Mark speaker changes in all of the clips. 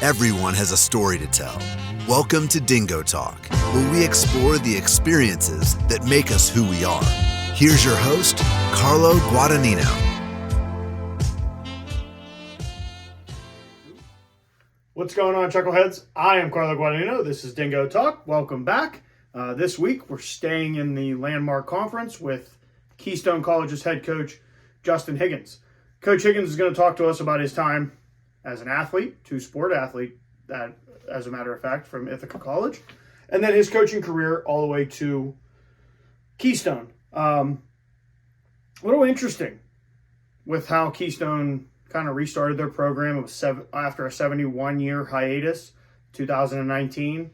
Speaker 1: Everyone has a story to tell. Welcome to DingoTalk, where we explore the experiences that make us who we are. Here's your host, Carlo Guadagnino.
Speaker 2: What's going on, Chuckleheads? I am Carlo Guadagnino. This is DingoTalk. Welcome back. This week, we're staying in the landmark conference with Keystone College's head coach, Justin Higgins. Coach Higgins is going to talk to us about his time as an athlete, two-sport athlete, that, as a matter of fact, from Ithaca College, and then his coaching career all the way to Keystone. A little interesting with how Keystone kind of restarted their program after a 71-year hiatus. 2019,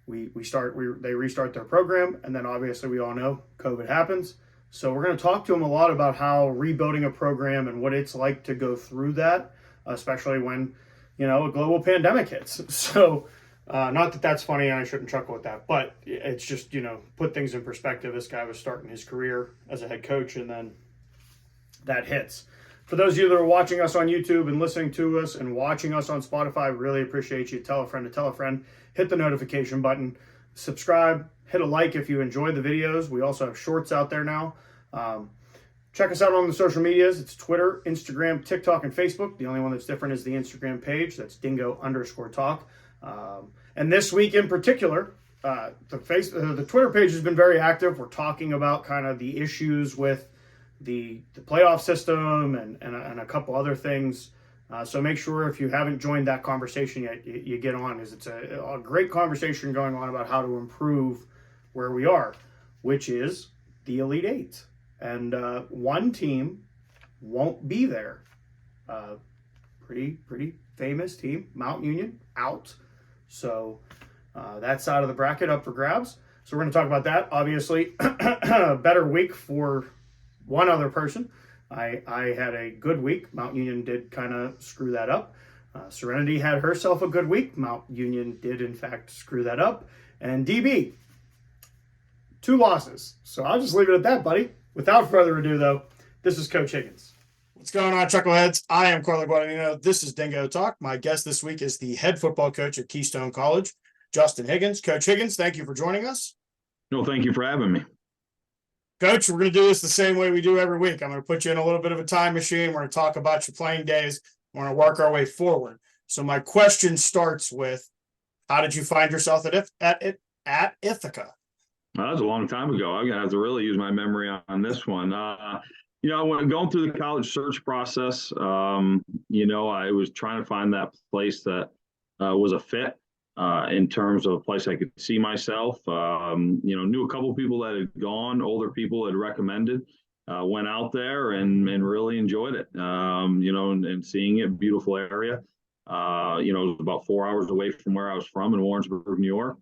Speaker 2: they restart their program, and then obviously we all know COVID happens. So we're going to talk to him a lot about how rebuilding a program and what it's like to go through that, especially when, a global pandemic hits. So not that that's funny and I shouldn't chuckle at that, but it's just, put things in perspective. This guy was starting his career as a head coach, and then that hits. For those of you that are watching us on YouTube and listening to us and watching us on Spotify, really appreciate you. Tell a friend to tell a friend. Hit the notification button. Subscribe. Hit a like if you enjoy the videos. We also have shorts out there now. Check us out on the social medias. It's Twitter, Instagram, TikTok, and Facebook. The only one that's different is the Instagram page. That's Dingo_talk. And this week in particular, the Twitter page has been very active. We're talking about kind of the issues with the playoff system and a couple other things. So make sure if you haven't joined that conversation yet, you get on, because it's a great conversation going on about how to improve where we are, which is the Elite Eight. And one team won't be there. Pretty famous team, Mount Union, out. So that side of the bracket up for grabs. So we're going to talk about that. Obviously, a better week for one other person. I had a good week. Mount Union did kind of screw that up. Serenity had herself a good week. Mount Union did, in fact, screw that up. And DB, 2 losses. So I'll just leave it at that, buddy. Without further ado, though, this is Coach Higgins. What's going on, Chuckleheads? I am Carlo Guadagnino. This is Dingo Talk. My guest this week is the head football coach at Keystone College, Justin Higgins. Coach Higgins, thank you for joining us.
Speaker 3: No, thank you for having me.
Speaker 2: Coach, we're going to do this the same way we do every week. I'm going to put you in a little bit of a time machine. We're going to talk about your playing days. We're going to work our way forward. So my question starts with, how did you find yourself at Ithaca?
Speaker 3: That was a long time ago. I'm going to have to really use my memory on this one. When going through the college search process, I was trying to find that place that was a fit in terms of a place I could see myself. Knew a couple people that had gone, older people had recommended, went out there and really enjoyed it, and seeing it, beautiful area. It was about 4 hours away from where I was from in Warrensburg, New York.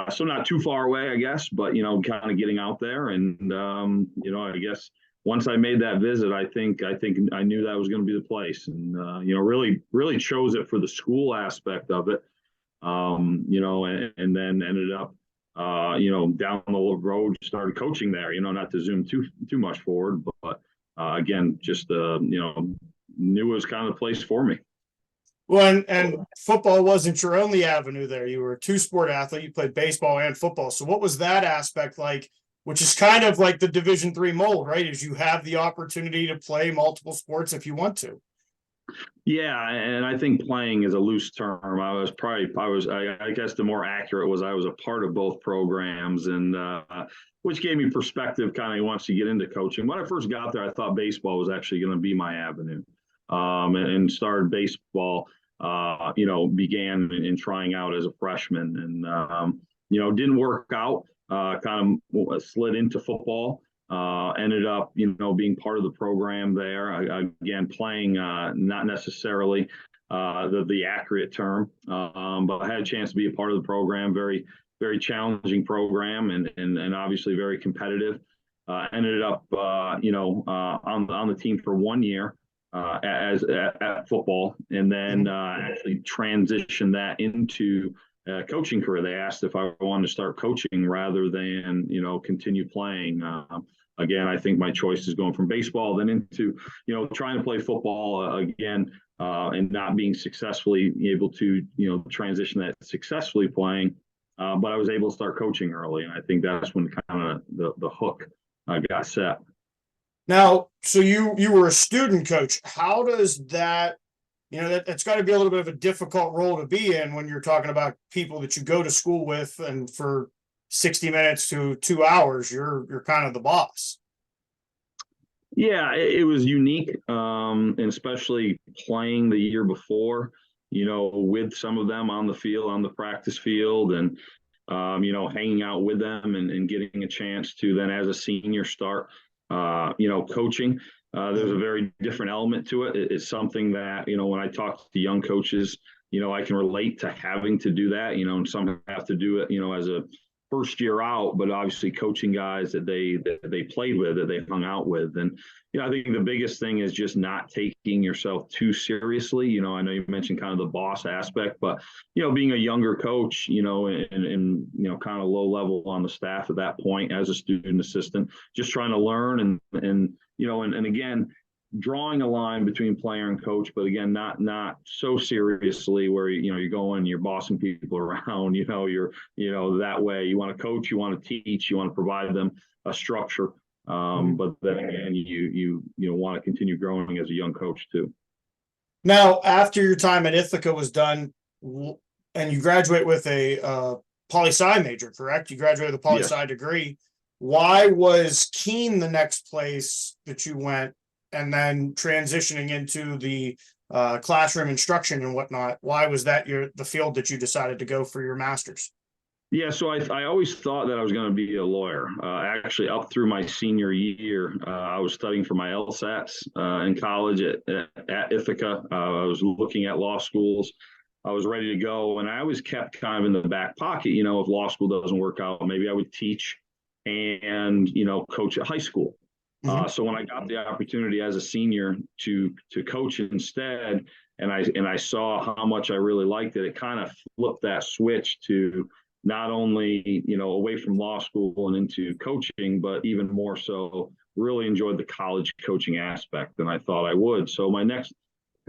Speaker 3: So not too far away, I guess, but, kind of getting out there. And, I guess once I made that visit, I think I knew that was going to be the place, and, really chose it for the school aspect of it, and then ended up, down the road, started coaching there, not to zoom too much forward, but again, just, knew it was kind of the place for me.
Speaker 2: Well, and football wasn't your only avenue there. You were a two-sport athlete. You played baseball and football. So what was that aspect like, which is kind of like the Division III mold, right? Is you have the opportunity to play multiple sports if you want to.
Speaker 3: Yeah, and I think playing is a loose term. I guess the more accurate was I was a part of both programs, and which gave me perspective kind of once you get into coaching. When I first got there, I thought baseball was actually going to be my avenue, and started baseball. Began in trying out as a freshman, and didn't work out. Kind of slid into football. Ended up, being part of the program there. Again, playing not necessarily the accurate term, but I had a chance to be a part of the program. Very, very challenging program, and obviously very competitive. Ended up, on the team for 1 year. At football, and then actually transitioned that into a coaching career. They asked if I wanted to start coaching rather than continue playing. Again, I think my choice is going from baseball then into trying to play football again. and not being successfully able to, transition that successfully playing. But I was able to start coaching early, and I think that's when kind of the hook got set.
Speaker 2: Now, so you were a student coach. How does that, that's got to be a little bit of a difficult role to be in when you're talking about people that you go to school with, and for 60 minutes to 2 hours, you're kind of the boss.
Speaker 3: Yeah, it was unique, and especially playing the year before, with some of them on the field, on the practice field, and hanging out with them and getting a chance to then, as a senior, start coaching. There's a very different element to it. It's something that, when I talk to young coaches, I can relate to having to do that, and some have to do it, as a first year out, but obviously coaching guys that they played with, that they hung out with. And, I think the biggest thing is just not taking yourself too seriously. I know you mentioned kind of the boss aspect, but, being a younger coach, and kind of low level on the staff at that point as a student assistant, just trying to learn and again, drawing a line between player and coach, but again, not so seriously where you're going, you're bossing people around, you're that way. You want to coach, you want to teach, you want to provide them a structure, but then again, you want to continue growing as a young coach too.
Speaker 2: Now, after your time at Ithaca was done, and you graduate with a poli-sci major, correct? You graduated with a poli-sci degree. Why was Keene the next place that you went? And then transitioning into the classroom instruction and whatnot, why was that the field that you decided to go for your master's?
Speaker 3: Yeah, so I always thought that I was going to be a lawyer. Actually, up through my senior year, I was studying for my LSATs in college at Ithaca. I was looking at law schools. I was ready to go, and I always kept kind of in the back pocket. If law school doesn't work out, maybe I would teach and coach at high school. So when I got the opportunity as a senior to coach instead, and I saw how much I really liked it, it kind of flipped that switch to not only away from law school and into coaching, but even more so really enjoyed the college coaching aspect than I thought I would. So my next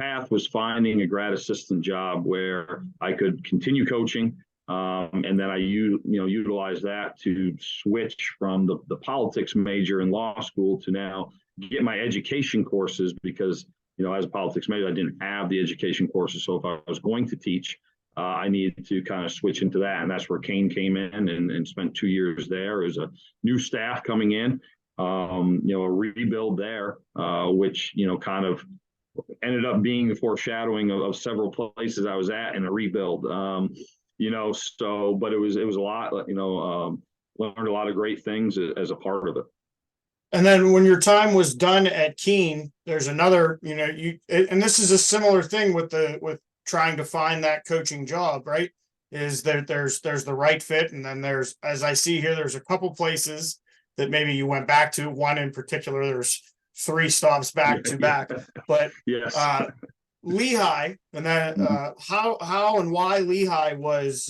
Speaker 3: path was finding a grad assistant job where I could continue coaching. And then I utilize that to switch from the politics major in law school to now get my education courses, because, as a politics major, I didn't have the education courses. So if I was going to teach, I needed to kind of switch into that. And that's where Kane came in and spent 2 years there as a new staff coming in, a rebuild there, which, kind of ended up being the foreshadowing of several places I was at in a rebuild. But it was a lot, learned a lot of great things as a part of it.
Speaker 2: And then when your time was done at Keene, there's another, and this is a similar thing with trying to find that coaching job, right? Is that there's the right fit. And then there's, as I see here, there's a couple places that maybe you went back to. One in particular, there's 3 stops back to back, but
Speaker 3: yes.
Speaker 2: Lehigh, and then how and why Lehigh was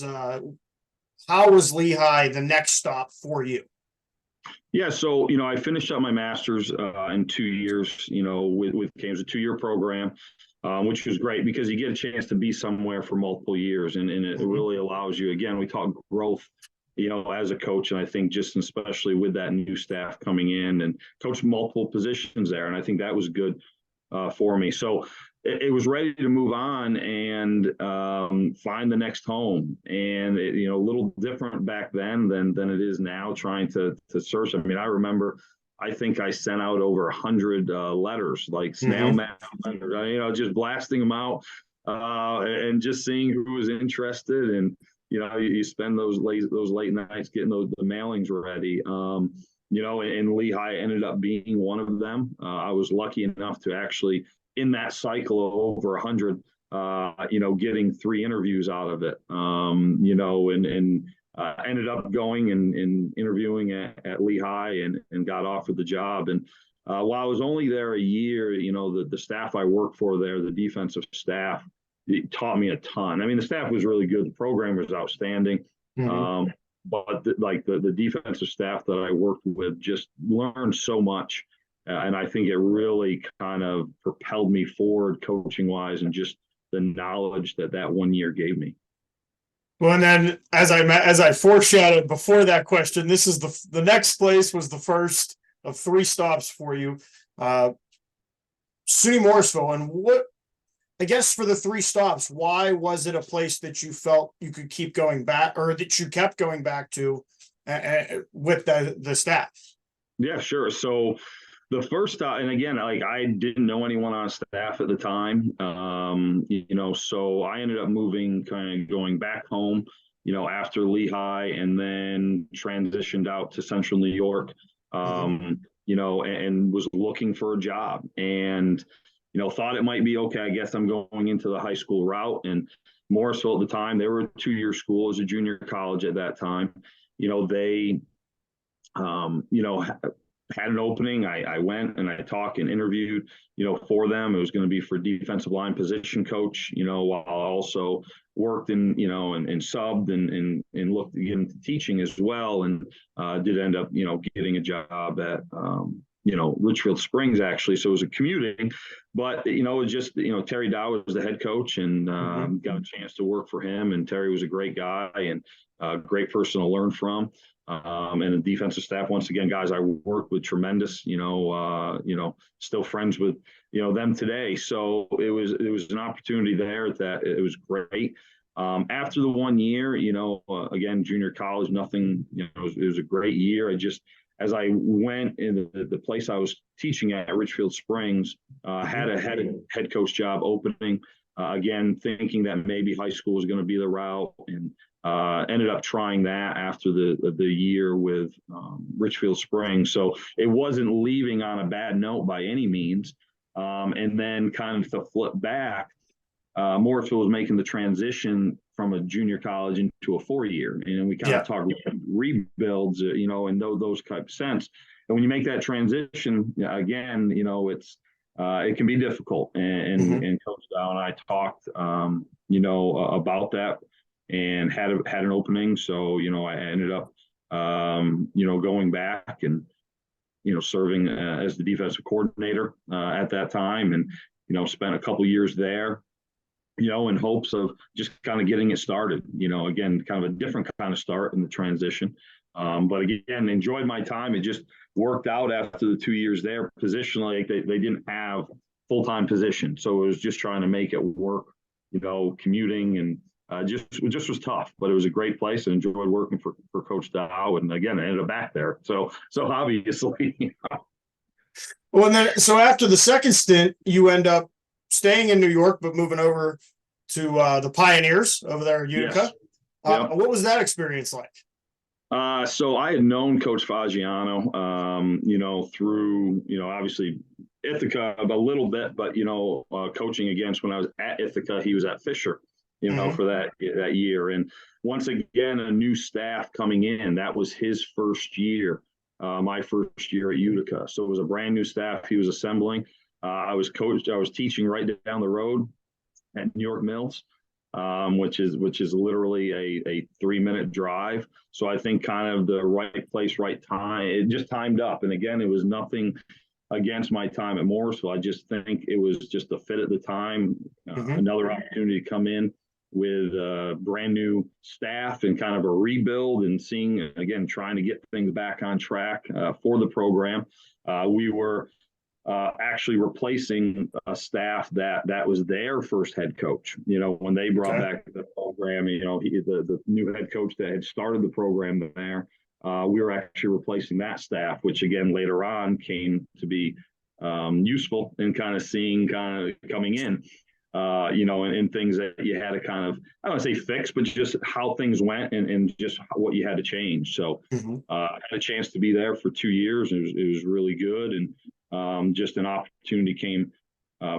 Speaker 2: how was Lehigh the next stop for you?
Speaker 3: Yeah, so I finished up my master's in 2 years. With Kane. It was a 2-year program, which was great because you get a chance to be somewhere for multiple years, and it really allows you. Again, we talk growth, as a coach, and I think just especially with that new staff coming in and coach multiple positions there, and I think that was good for me. So it was ready to move on and find the next home. And a little different back then than it is now, trying to search. I mean, I remember, I think I sent out over 100 letters, like snail mail, just blasting them out and just seeing who was interested. And you spend those late nights getting the mailings ready. And Lehigh ended up being one of them. I was lucky enough to actually, in that cycle of over 100, getting 3 interviews out of it, ended up going and interviewing at Lehigh and got offered the job. And while I was only there a year, the staff I worked for there, the defensive staff, it taught me a ton. I mean, the staff was really good. The program was outstanding. But the defensive staff that I worked with just learned so much. And I think it really kind of propelled me forward coaching wise, and just the knowledge that 1 year gave me.
Speaker 2: Well, and then as I foreshadowed before that question, this is the next place was the first of 3 stops for you, SUNY Morrisville. And what, I guess, for the 3 stops, why was it a place that you felt you could keep going back, or that you kept going back to with the staff?
Speaker 3: Yeah, sure. So the first stop, and again, like, I didn't know anyone on staff at the time, so I ended up moving, kind of going back home, after Lehigh, and then transitioned out to Central New York, and was looking for a job, and, thought it might be okay. I guess I'm going into the high school route. And Morrisville at the time, they were a 2-year school. It was a junior college at that time. They, had an opening. I went and I talked and interviewed, for them. It was going to be for defensive line position coach, while I also worked and subbed and looked to get into teaching as well. And did end up, getting a job at, Richfield Springs, actually. So it was a commuting, but, it was just, Terry Dow was the head coach, and got a chance to work for him. And Terry was a great guy and a great person to learn from. And the defensive staff, once again, guys I worked with, tremendous, still friends with, them today. So it was an opportunity there that it was great. After the 1 year, again, junior college, nothing, it was a great year. As I went in the place I was teaching at Richfield Springs, had a head coach job opening, again, thinking that maybe high school was going to be the route, and ended up trying that after the year with Richfield Springs. So it wasn't leaving on a bad note by any means. And then kind of to flip back, Morrisville was making the transition from a junior college into a 4-year. And we kind of talked rebuilds, in those type of sense. And when you make that transition, again, it's it can be difficult. And Coach Dow and I talked, about that, and had an opening. So, I ended up, going back and, serving as the defensive coordinator at that time, and, spent a couple years there, in hopes of just kind of getting it started, again, kind of a different kind of start in the transition. But again, enjoyed my time. It just worked out after the 2 years there. Positionally, they didn't have full-time position. So it was just trying to make it work, commuting, and just was tough, but it was a great place, and enjoyed working for Coach Dow. And again, I ended up back there. So obviously.
Speaker 2: Well, and then, so after the second stint, you end up staying in New York, but moving over to the Pioneers over there at Utica. Yes. What was that experience like?
Speaker 3: So I had known Coach Fagiano, through, obviously Ithaca a little bit, but, coaching against, when I was at Ithaca, he was at Fisher, for that year. And once again, a new staff coming in, that was his first year, my first year at Utica. So it was a brand new staff he was assembling. I was teaching right down the road at New York Mills, which is literally a 3-minute drive. So I think kind of the right place, right time. It just timed up. And again, it was nothing against my time at Morrisville. I just think it was just a fit at the time. Another opportunity to come in with brand new staff and kind of a rebuild, and seeing, again, trying to get things back on track for the program. We were actually replacing a staff that was their first head coach. When they brought back the program, the new head coach that had started the program there, we were actually replacing that staff, which again later on came to be useful in kind of seeing coming in. And things that you had to kind of, I don't want to say fix, but just how things went, and just what you had to change. So I had a chance to be there for 2 years. It was really good. And just an opportunity came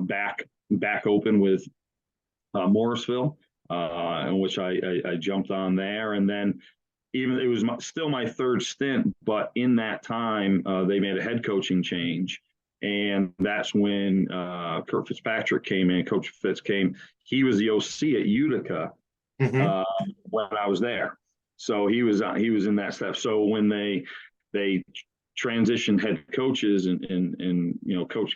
Speaker 3: back open with Morrisville, in which I jumped on there. And then even it was still my third stint, but in that time, they made a head coaching change. And that's when Kurt Fitzpatrick came in. Coach Fitz came. He was the OC at Utica when I was there. So he was in that staff. So when they transition head coaches and Coach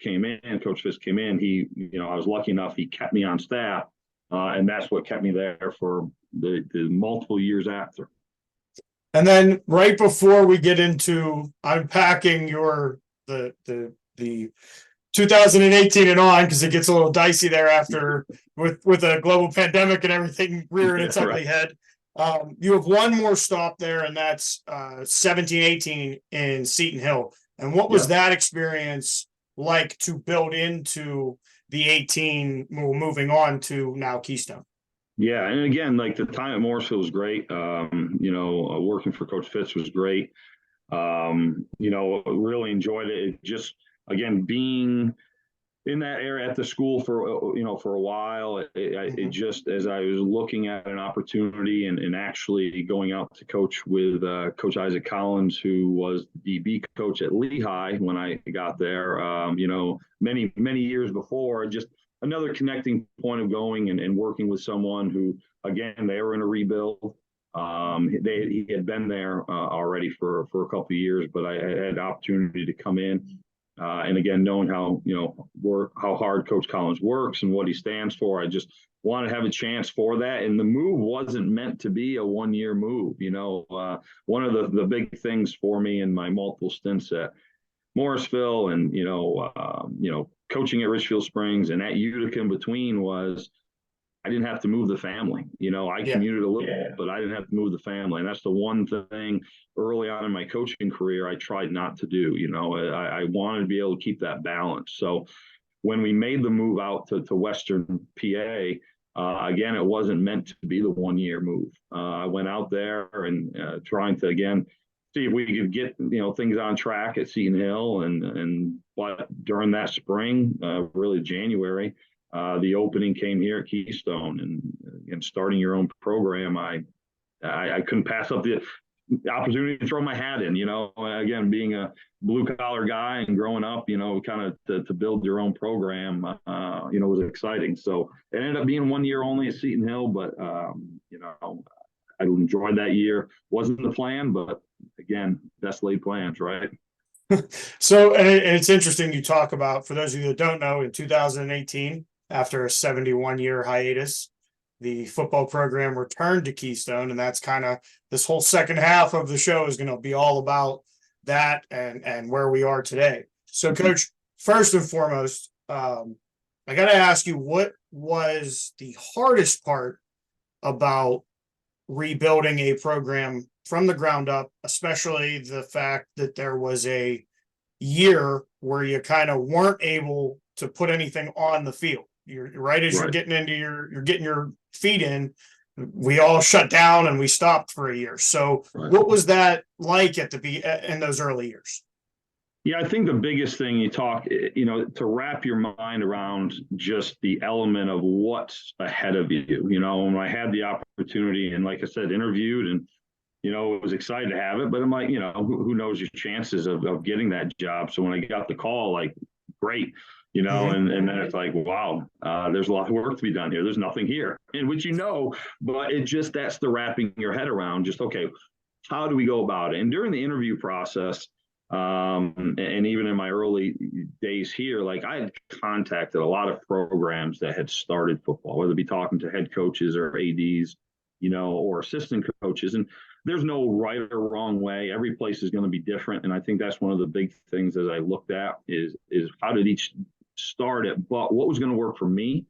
Speaker 3: Fisk came in, I was lucky enough, he kept me on staff. And that's what kept me there for the multiple years after.
Speaker 2: And then right before we get into unpacking the 2018 and on, because it gets a little dicey there after with a global pandemic and everything rearing its ugly head. You have one more stop there, and that's 17-18 in Seton Hill. And what was that experience like to build into the 18 moving on to now Keystone?
Speaker 3: Yeah, and again, like the time at Morrisville was great. Working for Coach Fitz was great. Really enjoyed it. It just, again, being in that area at the school for a while, it just, as I was looking at an opportunity and actually going out to coach with Coach Isaac Collins, who was the DB coach at Lehigh when I got there, many years before, just another connecting point of going and working with someone who, again, they were in a rebuild. He had been there already for a couple of years, but I had the opportunity to come in. And again, knowing how hard Coach Collins works and what he stands for, I just wanted to have a chance for that. And the move wasn't meant to be a one-year move. One of the big things for me in my multiple stints at Morrisville and coaching at Richfield Springs and at Utica in between was I didn't have to move the family. I commuted a little bit, but I didn't have to move the family. And that's the one thing early on in my coaching career I tried not to do. I wanted to be able to keep that balance. So when we made the move out to Western PA, again, it wasn't meant to be the one-year move. I went out there and trying to, again, see if we could get things on track at Seton Hill, but during that spring, really January, the opening came here at Keystone, and starting your own program, I couldn't pass up the opportunity to throw my hat in. Again, being a blue collar guy and growing up, kind of to build your own program, was exciting. So it ended up being 1 year only at Seton Hill, but I enjoyed that year. Wasn't the plan, but again, best laid plans, right?
Speaker 2: So, and it's interesting you talk about, for those of you that don't know, in 2018, after a 71-year hiatus, the football program returned to Keystone, and that's kind of this whole second half of the show is going to be all about that and where we are today. So, Coach, first and foremost, I got to ask you, what was the hardest part about rebuilding a program from the ground up, especially the fact that there was a year where you kind of weren't able to put anything on the field? You're right as you're getting into you're getting your feet in. We all shut down and we stopped for a year. So what was that like in those early years?
Speaker 3: Yeah, I think the biggest thing to wrap your mind around just the element of what's ahead of you. When I had the opportunity and, like I said, interviewed and, was excited to have it, but I'm like, who knows your chances of getting that job. So when I got the call, like, great, and then it's like, wow, there's a lot of work to be done here. There's nothing here, in which but it just, that's the wrapping your head around just, okay, how do we go about it? And during the interview process, and even in my early days here, like I had contacted a lot of programs that had started football, whether it be talking to head coaches or ADs, or assistant coaches. And there's no right or wrong way. Every place is going to be different. And I think that's one of the big things as I looked at is how did each start it, but what was going to work for me,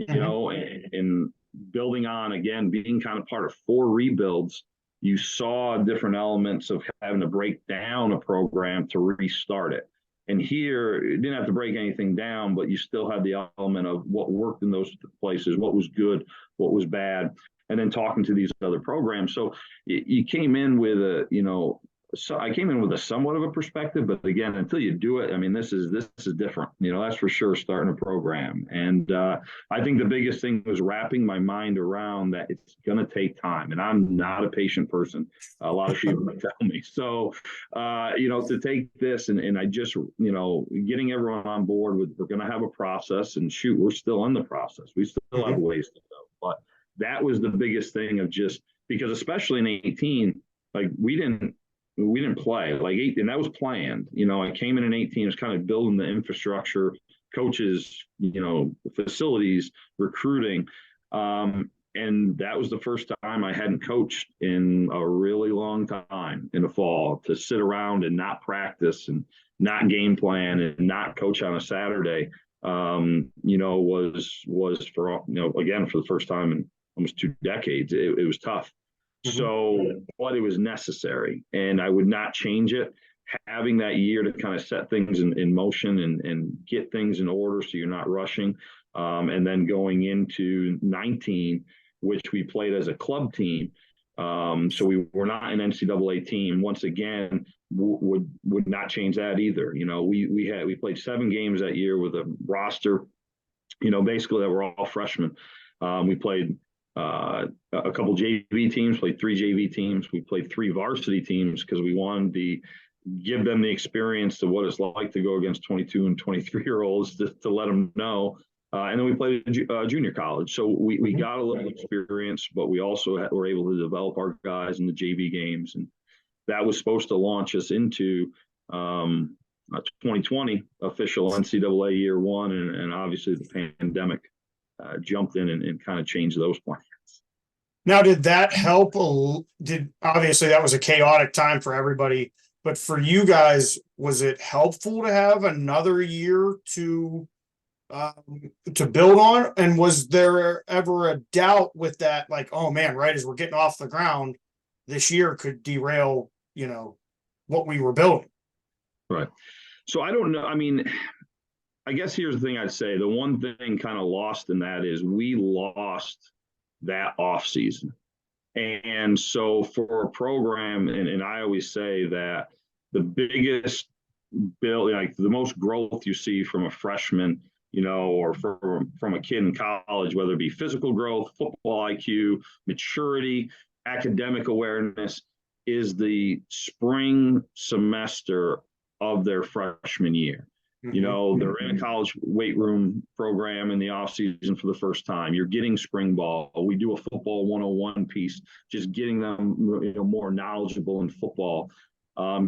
Speaker 3: and building on, again, being kind of part of 4 rebuilds. You saw different elements of having to break down a program to restart it. And here, you didn't have to break anything down, but you still had the element of what worked in those places, what was good, what was bad, and then talking to these other programs. So you came in with I came in with a somewhat of a perspective, but again, until you do it, I mean, this is different. That's for sure, starting a program. And I think the biggest thing was wrapping my mind around that it's going to take time. And I'm not a patient person. A lot of people tell me. So, to take this and I just, getting everyone on board with, we're going to have a process, and shoot, we're still in the process. We still have ways to go. But that was the biggest thing of just, because especially in 18, like we didn't we didn't play like and that was planned. I came in 18, it was kind of building the infrastructure, coaches, facilities, recruiting. And that was the first time I hadn't coached in a really long time in the fall. To sit around and not practice and not game plan and not coach on a Saturday, was for, again, for the first time in almost 2 decades, it was tough. Mm-hmm. So, but it was necessary, and I would not change it. Having that year to kind of set things in motion and get things in order so you're not rushing. And then going into 19, which we played as a club team. So we were not an NCAA team. Once again, would not change that either. We played 7 games that year with a roster, basically that were all freshmen. We played a couple JV teams, played 3 JV teams. We played 3 varsity teams because we wanted to give them the experience of what it's like to go against 22 and 23-year-olds to let them know. And then we played junior college. So we got a little experience, but we also were able to develop our guys in the JV games. And that was supposed to launch us into 2020 official NCAA year 1. And obviously the pandemic jumped in and kind of changed those plans.
Speaker 2: Now, did that help? Obviously that was a chaotic time for everybody, but for you guys, was it helpful to have another year to build on? And was there ever a doubt with that, like, oh man, right as we're getting off the ground, this year could derail, what we were building? Right.
Speaker 3: So I don't know. I mean, I guess here's the thing I'd say. The one thing kind of lost in that is we lost that off season. And so for a program, and I always say that the biggest build, like the most growth you see from a freshman, or from a kid in college, whether it be physical growth, football IQ, maturity, academic awareness, is the spring semester of their freshman year. Mm-hmm. They're in a college weight room program in the off season for the first time. You're getting spring ball. We do a football 101 piece, just getting them, more knowledgeable in football,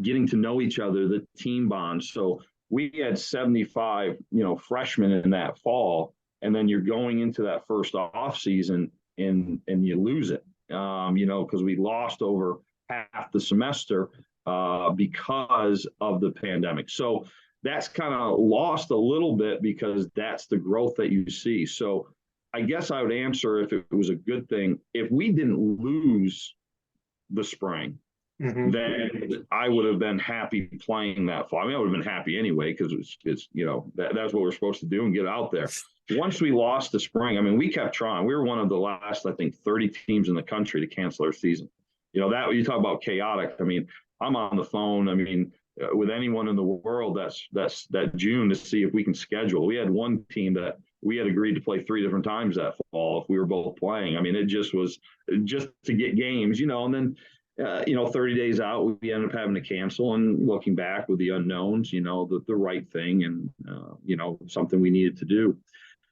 Speaker 3: getting to know each other, the team bond. So we had 75, freshmen in that fall, and then you're going into that first off season and you lose it, because we lost over half the semester because of the pandemic. So that's kind of lost a little bit because that's the growth that you see. So I guess I would answer if it was a good thing. If we didn't lose the spring, mm-hmm. then I would have been happy playing that fall. I mean, I would have been happy anyway because it's that's what we're supposed to do and get out there. Once we lost the spring, I mean, we kept trying. We were one of the last, I think, 30 teams in the country to cancel our season. That you talk about chaotic. I mean, I'm on the phone. I mean, with anyone in the world that's that June to see if we can schedule. We had one team that we had agreed to play 3 different times that fall if we were both playing. I mean, it just was just to get games, and then 30 days out, we ended up having to cancel, and looking back with the unknowns, the right thing and, something we needed to do.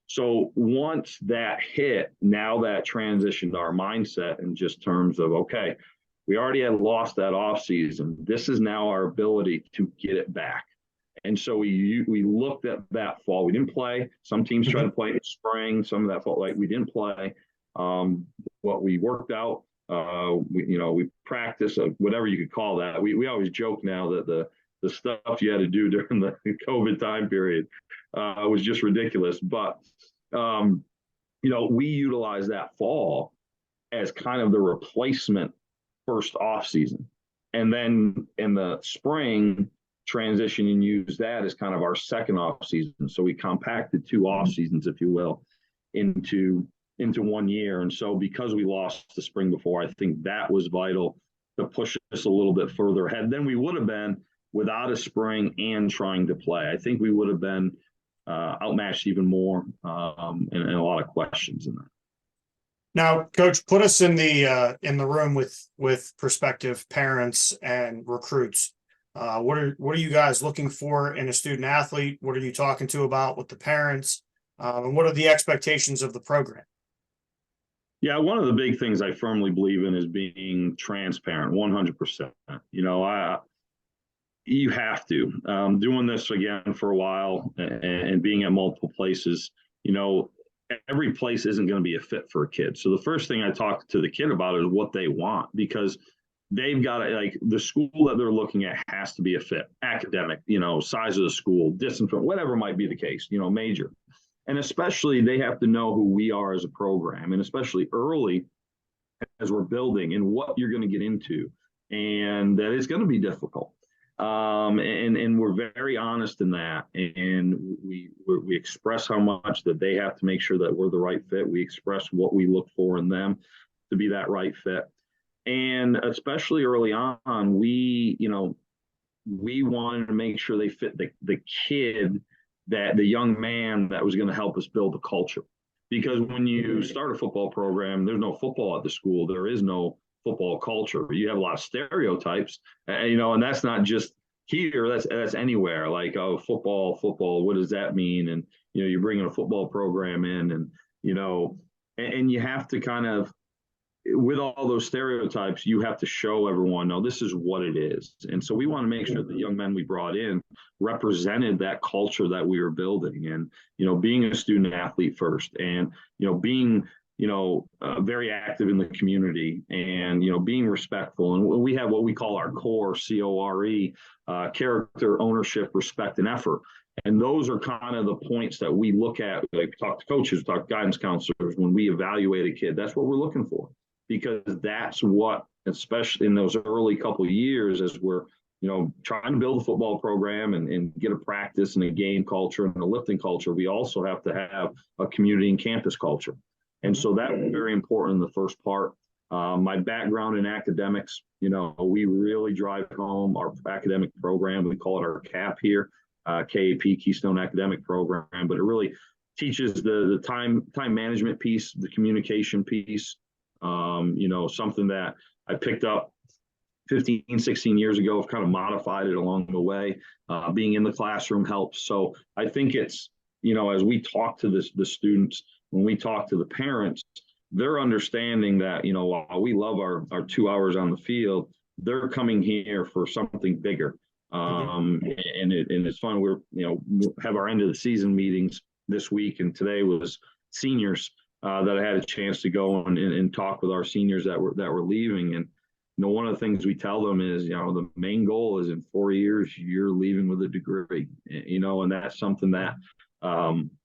Speaker 3: So once that hit, now that transitioned our mindset in just terms of, okay, we already had lost that off season. This is now our ability to get it back. And so we looked at that fall. We didn't play. Some teams tried to play in the spring. Some of that fall, like we didn't play. What we worked out, we practiced, whatever you could call that. We always joke now that the stuff you had to do during the COVID time period was just ridiculous. But, we utilized that fall as kind of the replacement first off season, and then in the spring transition and use that as kind of our second off season. So we compacted 2 off seasons, if you will, into 1 year. And so because we lost the spring before, I think that was vital to push us a little bit further ahead than we would have been without a spring and trying to play. I think we would have been outmatched even more, and a lot of questions in that.
Speaker 2: Now, Coach, put us in the room with prospective parents and recruits. What are you guys looking for in a student athlete? What are you talking to about with the parents? And what are the expectations of the program?
Speaker 3: Yeah, one of the big things I firmly believe in is being transparent, 100%. You have to. Doing this again for a while and being at multiple places, every place isn't going to be a fit for a kid. So the first thing I talk to the kid about is what they want, because they've got to, like, the school that they're looking at has to be a fit. Academic, size of the school, distance from whatever might be the case, major. And especially they have to know who we are as a program, and especially early as we're building and what you're going to get into, and that it's going to be difficult. And we're very honest in that, and we express how much that they have to make sure that we're the right fit. We express what we look for in them to be that right fit, and especially early on, we wanted to make sure they fit the kid, that the young man that was going to help us build the culture. Because when you start a football program, there's no football at the school. There is no football culture. You have a lot of stereotypes, and that's not just here. That's anywhere. Like, oh, football. What does that mean? And you're bringing a football program in, and and you have to kind of, with all those stereotypes, you have to show everyone, no, this is what it is. And so we want to make sure the young men we brought in represented that culture that we were building, and being a student athlete first, and being very active in the community, and being respectful. And we have what we call our core, CORE, character, ownership, respect, and effort. And those are kind of the points that we look at, like talk to coaches, talk to guidance counselors, when we evaluate a kid. That's what we're looking for, because that's what, especially in those early couple of years, as we're trying to build a football program and get a practice and a game culture and a lifting culture, we also have to have a community and campus culture. And so that was very important in the first part. My background in academics, we really drive home our academic program. We call it our CAP here, KAP, Keystone Academic Program, but it really teaches the time management piece, the communication piece, something that I picked up 15, 16 years ago. I've kind of modified it along the way. Being in the classroom helps. So I think it's, as we talk to the students, when we talk to the parents, they're understanding that, while we love our 2 hours on the field, they're coming here for something bigger. And it's fun. We're, have our end of the season meetings this week, and today was seniors that I had a chance to go and talk with our seniors that were leaving. And one of the things we tell them is, the main goal is in 4 years you're leaving with a degree. And that's something that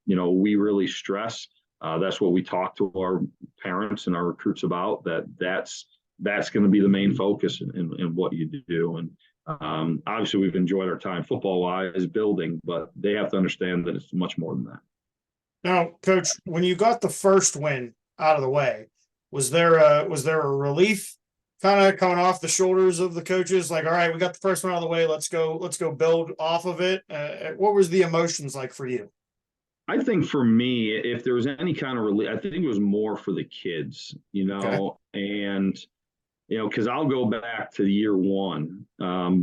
Speaker 3: we really stress. That's what we talk to our parents and our recruits about. That's going to be the main focus in what you do. And obviously, we've enjoyed our time football-wise building, but they have to understand that it's much more than that.
Speaker 2: Now, Coach, when you got the first win out of the way, was there a relief kind of coming off the shoulders of the coaches? Like, all right, we got the first one out of the way. Let's go build off of it. What was the emotions like for you?
Speaker 3: I think for me, if there was any kind of relief, I think it was more for the kids, okay. And, because I'll go back to year one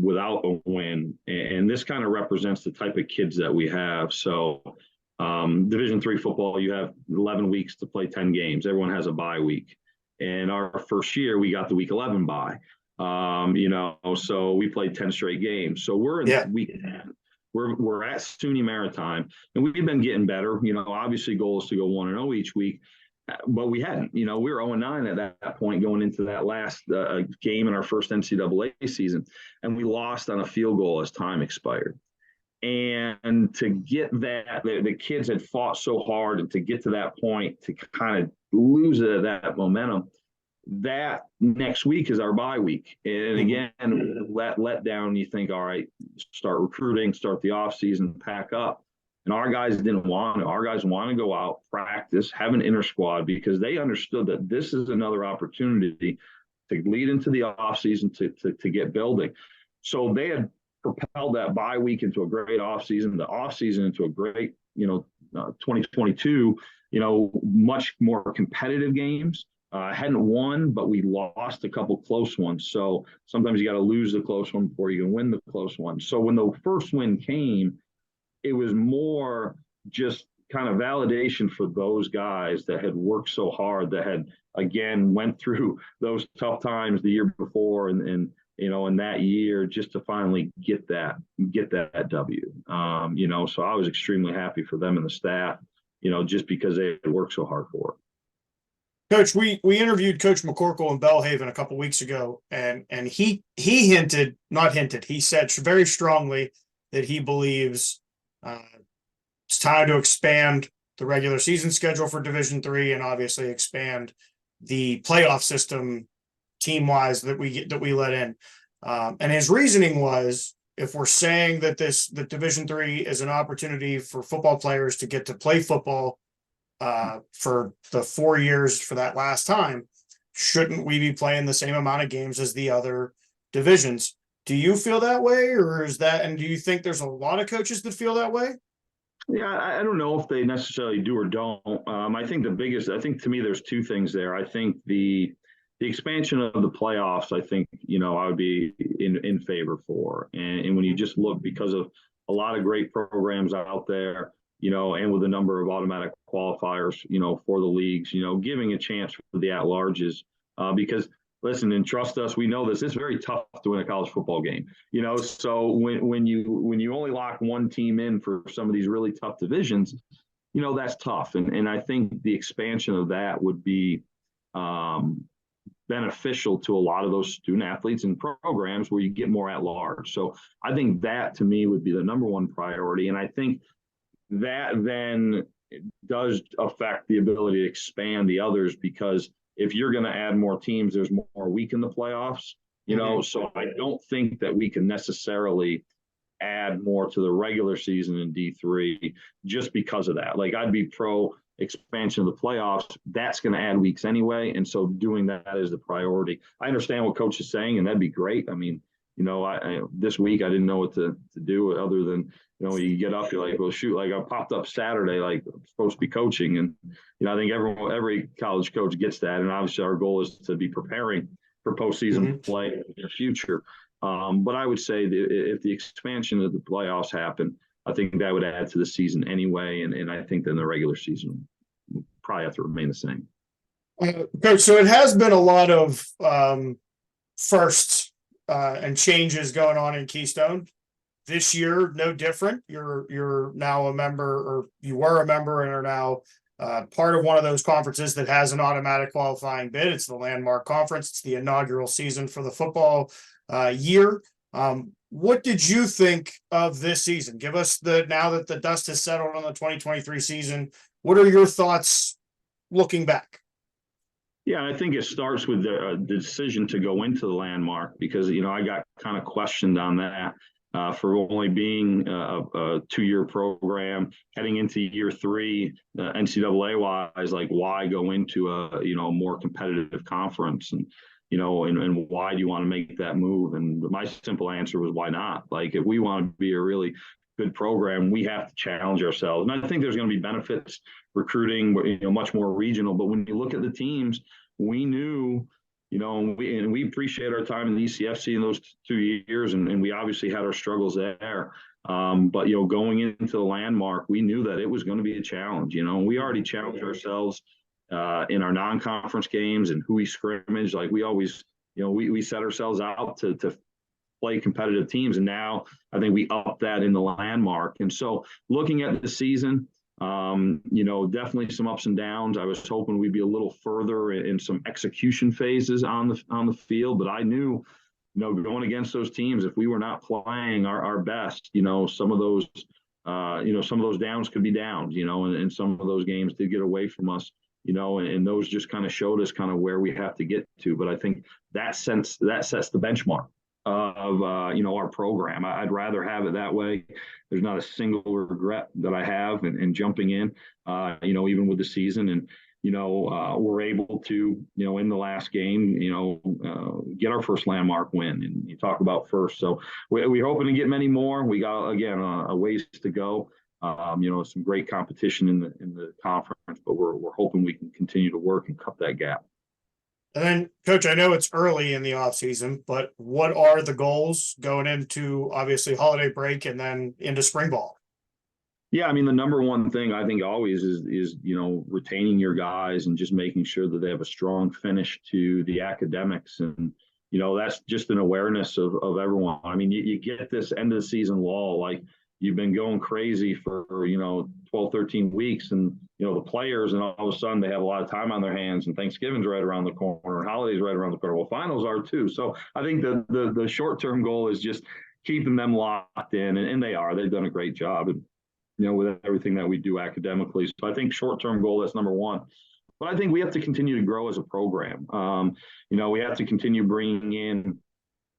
Speaker 3: without a win. And this kind of represents the type of kids that we have. So Division III football, you have 11 weeks to play 10 games. Everyone has a bye week. And our first year, we got the week 11 bye. So we played 10 straight games. So we're in week 10. We're at SUNY Maritime, and we've been getting better. Obviously, goal is to go 1-0 each week, but we hadn't. We were 0-9 at that point going into that last game in our first NCAA season, and we lost on a field goal as time expired. And to get that, the kids had fought so hard, and to get to that point, to kind of lose that momentum, that next week is our bye week. And again, let down, you think, all right, start recruiting, start the off season, pack up. And our guys didn't want to. Our guys want to go out, practice, have an inter squad, because they understood that this is another opportunity to lead into the off season to get building. So they had propelled that bye week into a great off season, the off season into a great, 2022, much more competitive games. Hadn't won, but we lost a couple close ones. So sometimes you got to lose the close one before you can win the close one. So when the first win came, it was more just kind of validation for those guys that had worked so hard, that had again went through those tough times the year before, and in that year, just to finally get that W. So I was extremely happy for them and the staff, just because they had worked so hard for it.
Speaker 2: Coach, we interviewed Coach McCorkle in Belhaven a couple weeks ago, and he said very strongly that he believes it's time to expand the regular season schedule for Division III, and obviously expand the playoff system team-wise that we let in. And his reasoning was, if we're saying that that Division III is an opportunity for football players to get to play football for the 4 years for that last time, shouldn't we be playing the same amount of games as the other divisions? Do you feel that way, and do you think there's a lot of coaches that feel that way?
Speaker 3: Yeah, I don't know if they necessarily do or don't. I think to me, there's two things there. I think the expansion of the playoffs, I think, I would be in favor for. And when you just look, because of a lot of great programs out there, and with a number of automatic qualifiers, for the leagues, giving a chance for the at-larges, because listen, and trust us, we know this, it's very tough to win a college football game, so when you only lock one team in for some of these really tough divisions, that's tough. And I think the expansion of that would be beneficial to a lot of those student athletes and programs where you get more at large. So I think that, to me, would be the number one priority. And I think that then does affect the ability to expand the others, because if you're going to add more teams, there's more week in the playoffs, so I don't think that we can necessarily add more to the regular season in D3 just because of that. Like, I'd be pro expansion of the playoffs. That's going to add weeks anyway. And so doing that is the priority. I understand what Coach is saying, and that'd be great. I mean, this week I didn't know what to do other than, you get up, you're like, well, shoot, like I popped up Saturday, like I'm supposed to be coaching. And, I think every college coach gets that. And obviously our goal is to be preparing for postseason play in the future. But I would say that if the expansion of the playoffs happen, I think that would add to the season anyway. And I think then the regular season will probably have to remain the same.
Speaker 2: Coach, so it has been a lot of firsts and changes going on in Keystone. This year, no different. You're now a member, or you were a member and are now part of one of those conferences that has an automatic qualifying bid. It's the Landmark Conference. It's the inaugural season for the football year. What did you think of this season? Give us now that the dust has settled on the 2023 season, what are your thoughts looking back?
Speaker 3: Yeah, I think it starts with the decision to go into the Landmark, because, I got kind of questioned on that. For only being a 2-year program, heading into year 3, NCAA wise, like, why go into a more competitive conference, and and why do you want to make that move? And my simple answer was, why not? Like, if we want to be a really good program, we have to challenge ourselves. And I think there's going to be benefits recruiting, much more regional. But when you look at the teams, we knew. And we appreciate our time in the ECFC in those 2 years, and we obviously had our struggles there. But going into the Landmark, we knew that it was going to be a challenge. We already challenged ourselves in our non-conference games and who we scrimmage. Like, we always, we set ourselves out to play competitive teams, and now I think we up that in the Landmark. And so, looking at the season, definitely some ups and downs. I was hoping we'd be a little further in some execution phases on the field, but I knew, going against those teams, if we were not playing our best, some of those downs could be downs, and some of those games did get away from us, and those just kind of showed us kind of where we have to get to. But I think that sets the benchmark of our program. I'd rather have it that way. There's not a single regret that I have in jumping in, even with the season. And we're able to, in the last game, get our first Landmark win. And you talk about first, so we're hoping to get many more. We got, again, a ways to go. Some great competition in the conference, but we're hoping we can continue to work and cut that gap.
Speaker 2: And then, Coach, I know it's early in the offseason, but what are the goals going into, obviously, holiday break and then into spring ball?
Speaker 3: Yeah, I mean, the number one thing I think always is retaining your guys and just making sure that they have a strong finish to the academics. And that's just an awareness of everyone. I mean, you get this end of the season lull, like you've been going crazy for 12, 13 weeks, and the players, and all of a sudden they have a lot of time on their hands, and Thanksgiving's right around the corner and holidays right around the corner. Well, finals are too. So I think the short-term goal is just keeping them locked in, and they are. They've done a great job. And with everything that we do academically. So I think short-term goal, that's number one. But I think we have to continue to grow as a program. We have to continue bringing in,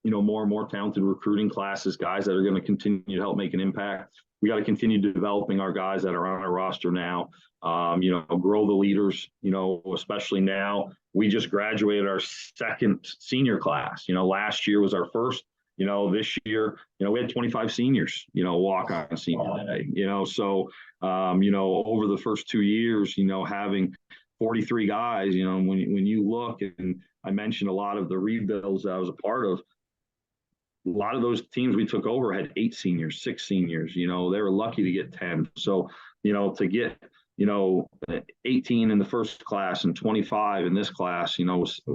Speaker 3: more and more talented recruiting classes, guys that are going to continue to help make an impact. We got to continue developing our guys that are on our roster now, grow the leaders, especially now. We just graduated our second senior class. Last year was our first. This year, we had 25 seniors, walk on senior day, so, over the first 2 years, having 43 guys, when you look, and I mentioned a lot of the rebuilds that I was a part of, a lot of those teams we took over had 8 seniors, 6 seniors, they were lucky to get 10. So, to get, 18 in the first class and 25 in this class,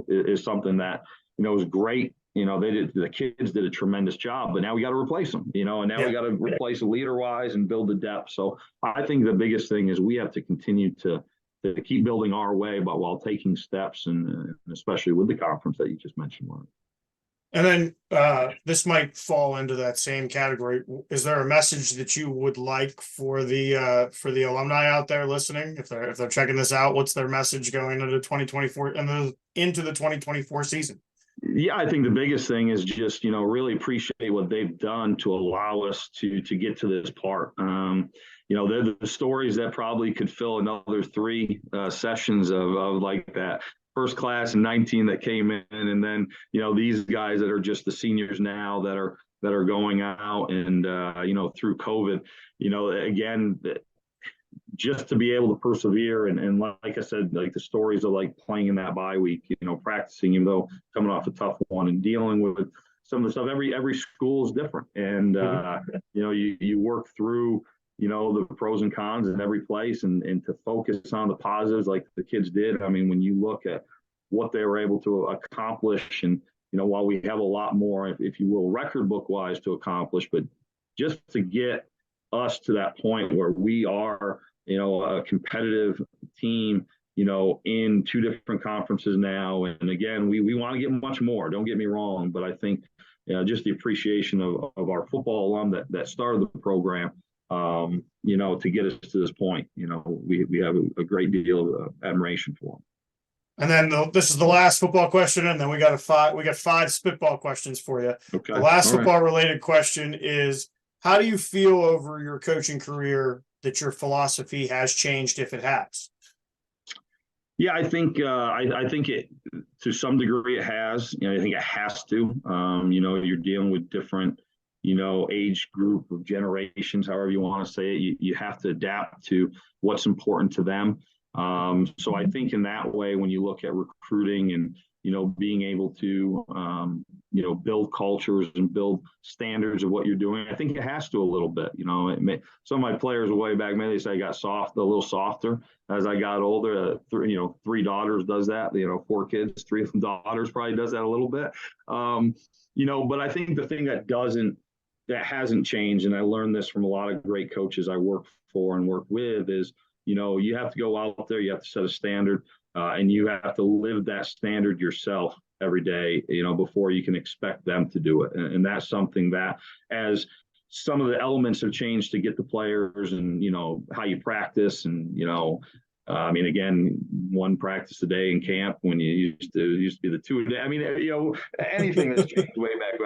Speaker 3: is something that, is great. The kids did a tremendous job, but now we got to replace them, and now we got to replace leader wise and build the depth. So I think the biggest thing is we have to continue to keep building our way, but while taking steps, and especially with the conference that you just mentioned, Mark.
Speaker 2: And then this might fall into that same category. Is there a message that you would like for the alumni out there listening? If they're checking this out, what's their message going into 2024 and into the 2024 season?
Speaker 3: Yeah, I think the biggest thing is just, really appreciate what they've done to allow us to get to this part. They're the stories that probably could fill another 3 sessions of like that first class in 19 that came in. And then, these guys that are just the seniors now that are going out and, through COVID, again, just to be able to persevere and like I said, like the stories of like playing in that bye week, practicing, even though coming off a tough one and dealing with some of the stuff, every school is different. And, you work through, the pros and cons in every place and to focus on the positives like the kids did. I mean, when you look at what they were able to accomplish and, while we have a lot more, if you will, record book wise to accomplish, but just to get us to that point where we are, a competitive team, in 2 different conferences now. And again, we want to get much more, don't get me wrong, but I think just the appreciation of our football alum that started the program, to get us to this point, we have a great deal of admiration for them.
Speaker 2: And then this is the last football question, and then we got 5 spitball questions for you.
Speaker 3: Okay.
Speaker 2: The last football related question is, how do you feel over your coaching career that your philosophy has changed, if it has?
Speaker 3: Yeah, I think it to some degree it has. I think it has to. You're dealing with different, age group of generations, however you want to say it. You have to adapt to what's important to them. So I think in that way, when you look at recruiting and being able to build cultures and build standards of what you're doing, I think it has to a little bit. Some of my players way back, maybe they say I got a little softer as I got older. 3 daughters does that. 4 kids, 3 of them daughters probably does that a little bit. But I think the thing that hasn't changed, and I learned this from a lot of great coaches I work for and work with, is you have to go out there, you have to set a standard. And you have to live that standard yourself every day, before you can expect them to do it. And that's something that, as some of the elements have changed to get the players and, how you practice and, again, 1 practice a day in camp when you used to be the 2 a day. I mean, anything that's changed way back.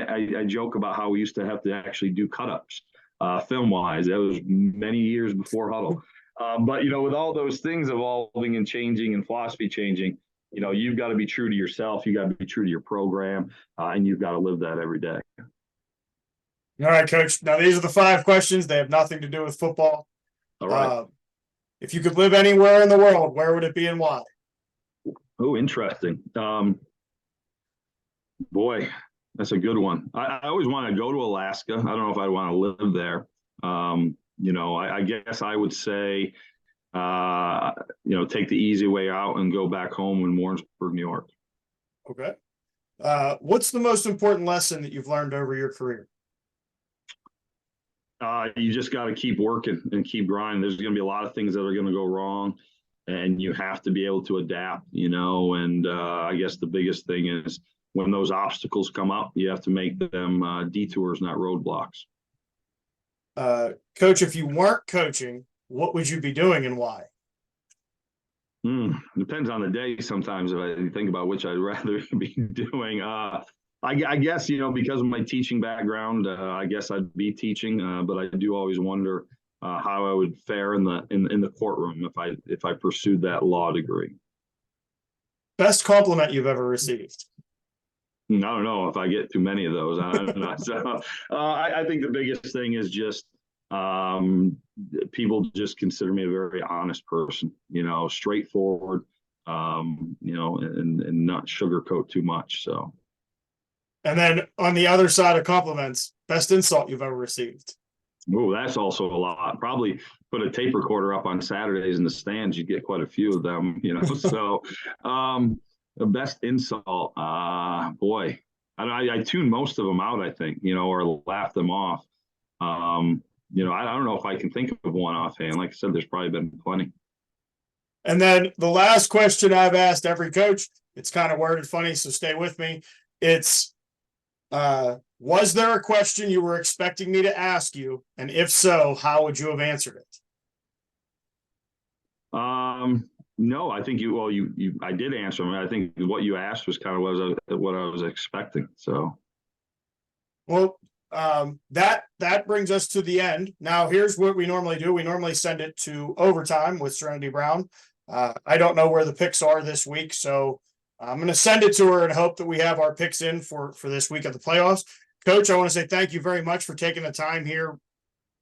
Speaker 3: I joke about how we used to have to actually do cut-ups film wise. That was many years before huddle. But, with all those things evolving and changing and philosophy changing, you've got to be true to yourself. You got to be true to your program, and you've got to live that every day.
Speaker 2: All right, Coach. Now, these are the 5 questions. They have nothing to do with football.
Speaker 3: All right.
Speaker 2: If you could live anywhere in the world, where would it be and why?
Speaker 3: Oh, interesting. Boy, that's a good one. I always want to go to Alaska. I don't know if I'd want to live there. I guess I would say, take the easy way out and go back home in Warrensburg, New York.
Speaker 2: Okay. What's the most important lesson that you've learned over your career?
Speaker 3: You just got to keep working and keep grinding. There's going to be a lot of things that are going to go wrong, and you have to be able to adapt, and I guess the biggest thing is when those obstacles come up, you have to make them detours, not roadblocks.
Speaker 2: Coach, if you weren't coaching, what would you be doing and why?
Speaker 3: Depends on the day sometimes if I think about which I'd rather be doing. I guess, because of my teaching background, I guess I'd be teaching, but I do always wonder how I would fare in the courtroom if I pursued that law degree.
Speaker 2: Best compliment you've ever received?
Speaker 3: I don't know if I get too many of those. I don't know. So I think the biggest thing is just people just consider me a very honest person, straightforward, and not sugarcoat too much. So.
Speaker 2: And then on the other side of compliments, best insult you've ever received?
Speaker 3: Oh, that's also a lot. Probably put a tape recorder up on Saturdays in the stands. You get quite a few of them, So the best insult, boy, I tune most of them out, I think, or laugh them off. I don't know if I can think of one offhand. Like I said, there's probably been plenty.
Speaker 2: And then the last question I've asked every coach, it's kind of worded funny, so stay with me. It's, was there a question you were expecting me to ask you? And if so, how would you have answered it?
Speaker 3: No, I think I did answer. I think what you asked was kind of what I was expecting. So.
Speaker 2: Well, that brings us to the end. Now, here's what we normally do. We normally send it to overtime with Serenity Brown. I don't know where the picks are this week, so I'm going to send it to her and hope that we have our picks in for this week of the playoffs. Coach, I want to say thank you very much for taking the time here,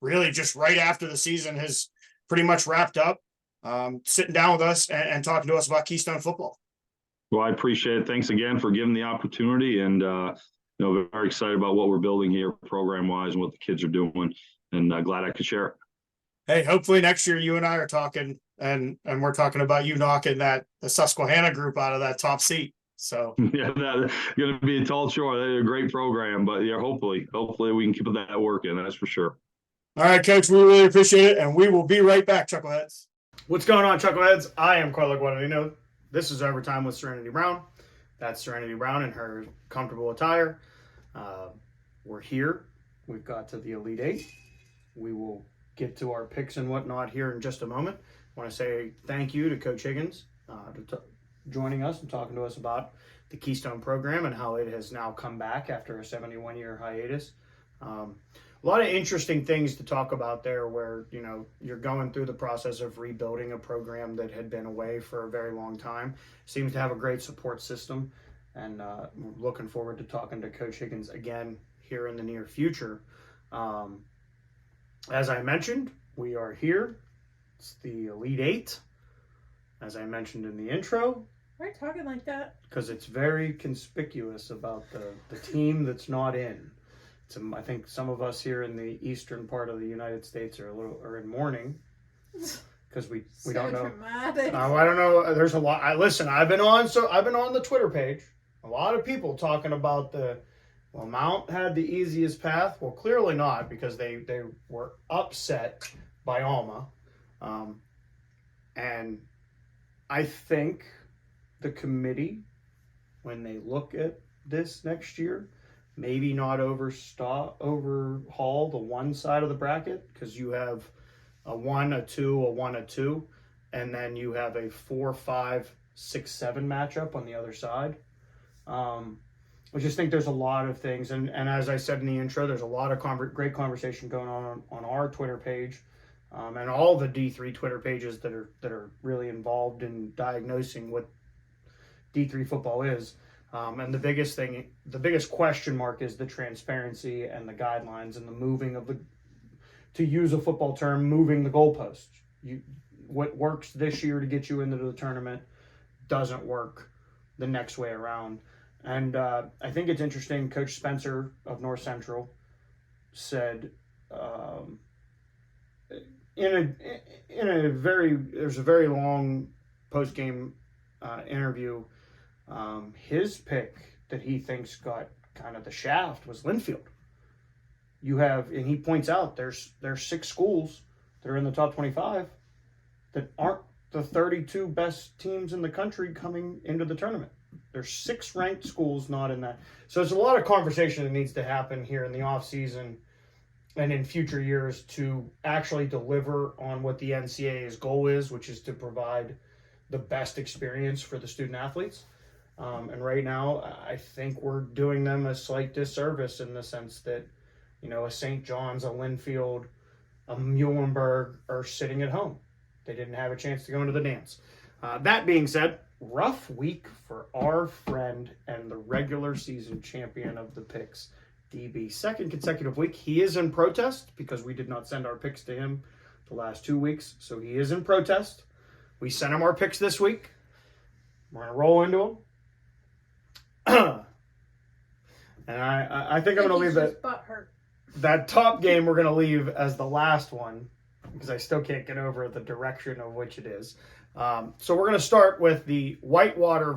Speaker 2: really just right after the season has pretty much wrapped up, sitting down with us and talking to us about Keystone football.
Speaker 3: Well, I appreciate it. Thanks again for giving the opportunity, and very excited about what we're building here program-wise and what the kids are doing, and glad I could share it. Hey,
Speaker 2: hopefully next year you and I are talking and we're talking about you knocking the Susquehanna group out of that top seat. So
Speaker 3: yeah, that's going to be a tall shore. They're a great program, but yeah, hopefully we can keep that work in. That's for sure.
Speaker 2: All right, Coach, we really appreciate it, and we will be right back, Chuckleheads. What's going on, Chuckleheads? I am Carlo Guadagnino. This is Overtime with Serenity Brown. That's Serenity Brown in her comfortable attire. We're here. We've got to the Elite Eight. We will get to our picks and whatnot here in just a moment. I want to say thank you to Coach Higgins joining us and talking to us about the Keystone program and how it has now come back after a 71-year hiatus. A lot of interesting things to talk about there where, you're going through the process of rebuilding a program that had been away for a very long time. Seems to have a great support system, and we're looking forward to talking to Coach Higgins again here in the near future. As I mentioned, we are here. It's the Elite Eight, as I mentioned in the intro.
Speaker 4: Why are you talking like that?
Speaker 2: Because it's very conspicuous about the team that's not in. I think some of us here in the eastern part of the United States are in mourning because we don't know.
Speaker 4: Dramatic.
Speaker 2: I don't know. There's a lot. I've been on the Twitter page. A lot of people talking about Mount had the easiest path. Well, clearly not, because they were upset by Alma. And I think the committee, when they look at this next year, maybe not overhaul the one side of the bracket, because you have a 1, a 2, a 1, a 2, and then you have a 4, 5, 6, 7 matchup on the other side. I just think there's a lot of things, and as I said in the intro, there's a lot of great conversation going on our Twitter page, and all the D3 Twitter pages that are really involved in diagnosing what D3 football is. And the biggest question mark is the transparency and the guidelines and the moving of to use a football term, moving the goalposts. What works this year to get you into the tournament doesn't work the next way around. And I think it's interesting. Coach Spencer of North Central said there's a very long post game interview. His pick that he thinks got kind of the shaft was Linfield. And he points out there's 6 schools that are in the top 25 that aren't the 32 best teams in the country coming into the tournament. There's 6 ranked schools not in that. So there's a lot of conversation that needs to happen here in the off season and in future years to actually deliver on what the NCAA's goal is, which is to provide the best experience for the student athletes. And right now, I think we're doing them a slight disservice in the sense that, a St. John's, a Linfield, a Muhlenberg are sitting at home. They didn't have a chance to go into the dance. That being said, rough week for our friend and the regular season champion of the picks, DB. Second consecutive week. He is in protest because we did not send our picks to him the last 2 weeks. So he is in protest. We sent him our picks this week. We're going to roll into them. And I think I'm going to leave that top game we're going to leave as the last one because I still can't get over the direction of which it is. So we're going to start with the Whitewater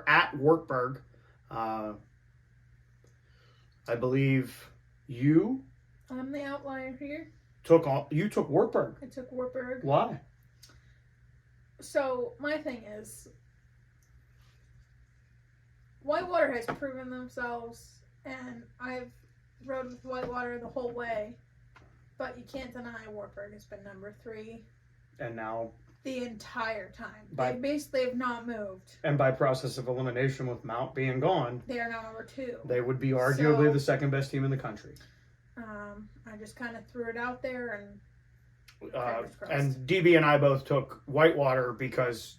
Speaker 2: at Wartburg. I believe
Speaker 4: I'm the outlier here.
Speaker 2: You took Wartburg.
Speaker 4: I took Wartburg.
Speaker 2: Why?
Speaker 4: So my thing is, Whitewater has proven themselves, and I've rode with Whitewater the whole way, but you can't deny Wartburg has been number 3.
Speaker 2: And now
Speaker 4: the entire time. They basically have not moved.
Speaker 2: And by process of elimination with Mount being gone,
Speaker 4: they are now number 2.
Speaker 2: They would be arguably the second best team in the country.
Speaker 4: I just kind of threw it out there
Speaker 2: and DB and I both took Whitewater because,